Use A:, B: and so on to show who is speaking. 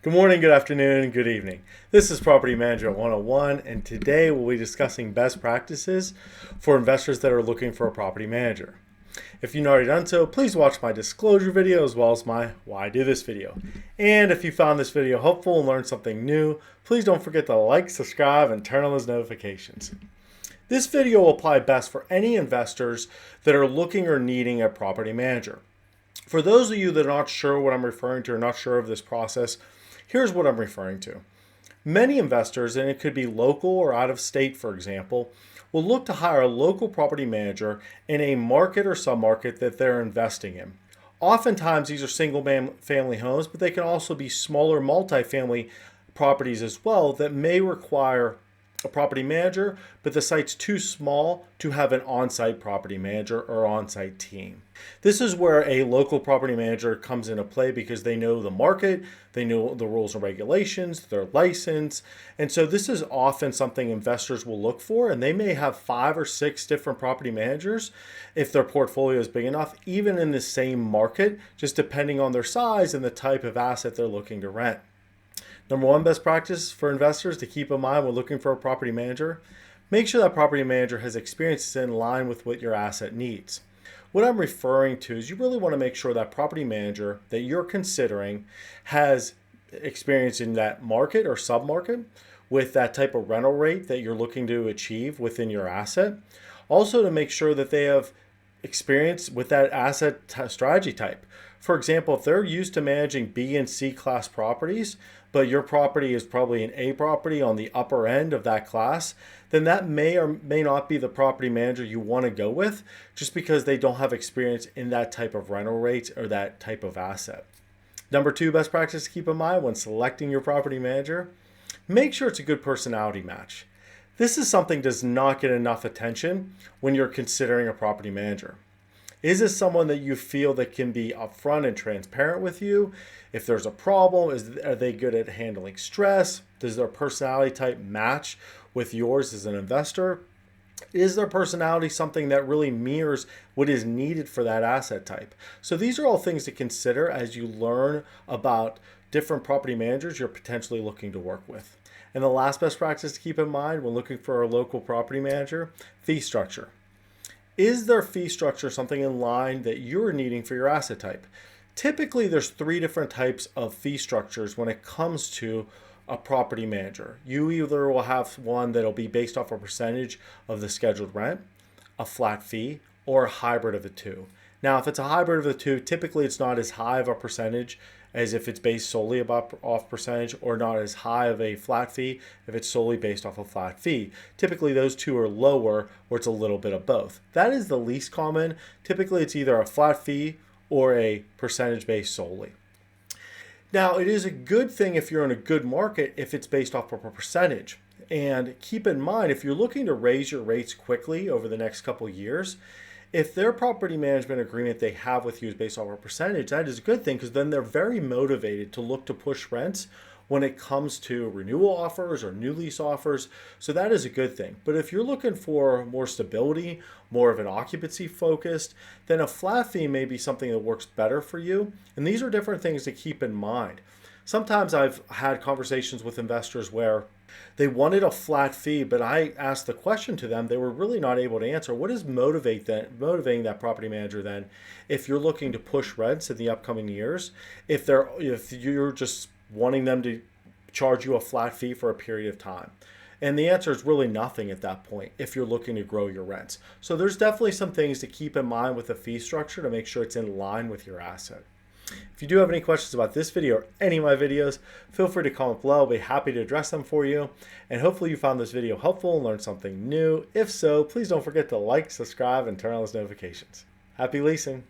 A: Good morning, good afternoon, good evening. This is Property Manager 101, and today we'll be discussing best practices for investors that are looking for a property manager. If you've not already done so, please watch my disclosure video as well as my why I do this video. And if you found this video helpful and learned something new, please don't forget to like, subscribe, and turn on those notifications. This video will apply best for any investors that are looking or needing a property manager. For those of you that are not sure what I'm referring to or not sure of this process, here's what I'm referring to. Many investors, and it could be local or out of state, for example, will look to hire a local property manager in a market or submarket that they're investing in. Oftentimes, these are single family homes, but they can also be smaller multifamily properties as well that may require a property manager, but the site's too small to have an on-site property manager or on-site team. This is where a local property manager comes into play because they know the market, they know the rules and regulations, their license, and so this is often something investors will look for, and they may have 5 or 6 different property managers if their portfolio is big enough, even in the same market, just depending on their size and the type of asset they're looking to rent. Number one best practice for investors to keep in mind when looking for a property manager, make sure that property manager has experience in line with what your asset needs. What I'm referring to is you really want to make sure that property manager that you're considering has experience in that market or submarket with that type of rental rate that you're looking to achieve within your asset. Also to make sure that they have experience with that asset strategy type. For example, if they're used to managing B and C class properties, but your property is probably an A property on the upper end of that class, then that may or may not be the property manager you want to go with just because they don't have experience in that type of rental rates or that type of asset. Number two best practice to keep in mind when selecting your property manager, make sure it's a good personality match. This is something that does not get enough attention when you're considering a property manager. Is this someone that you feel that can be upfront and transparent with you? If there's a problem, are they good at handling stress? Does their personality type match with yours as an investor? Is their personality something that really mirrors what is needed for that asset type? So these are all things to consider as you learn about different property managers you're potentially looking to work with. And the last best practice to keep in mind when looking for a local property manager, fee structure. Is their fee structure something in line that you're needing for your asset type? Typically, there's 3 different types of fee structures when it comes to a property manager. You either will have one that'll be based off a percentage of the scheduled rent, a flat fee, or a hybrid of the two. Now, if it's a hybrid of the two, typically it's not as high of a percentage as if it's based solely off percentage, or not as high of a flat fee if it's solely based off a flat fee. Typically those two are lower, or it's a little bit of both. That is the least common. Typically it's either a flat fee or a percentage based solely. Now, it is a good thing if you're in a good market if it's based off of a percentage. And keep in mind, if you're looking to raise your rates quickly over the next couple of years, if their property management agreement they have with you is based off a percentage, that is a good thing because then they're very motivated to look to push rents when it comes to renewal offers or new lease offers. So that is a good thing. But if you're looking for more stability, more of an occupancy focused, then a flat fee may be something that works better for you. And these are different things to keep in mind. Sometimes I've had conversations with investors where they wanted a flat fee, but I asked the question to them, they were really not able to answer. What is motivating that property manager then if you're looking to push rents in the upcoming years, if you're just wanting them to charge you a flat fee for a period of time? And the answer is really nothing at that point if you're looking to grow your rents. So there's definitely some things to keep in mind with the fee structure to make sure it's in line with your asset. If you do have any questions about this video or any of my videos, feel free to comment below. I'll be happy to address them for you. And hopefully you found this video helpful and learned something new. If so, please don't forget to like, subscribe, and turn on those notifications. Happy leasing!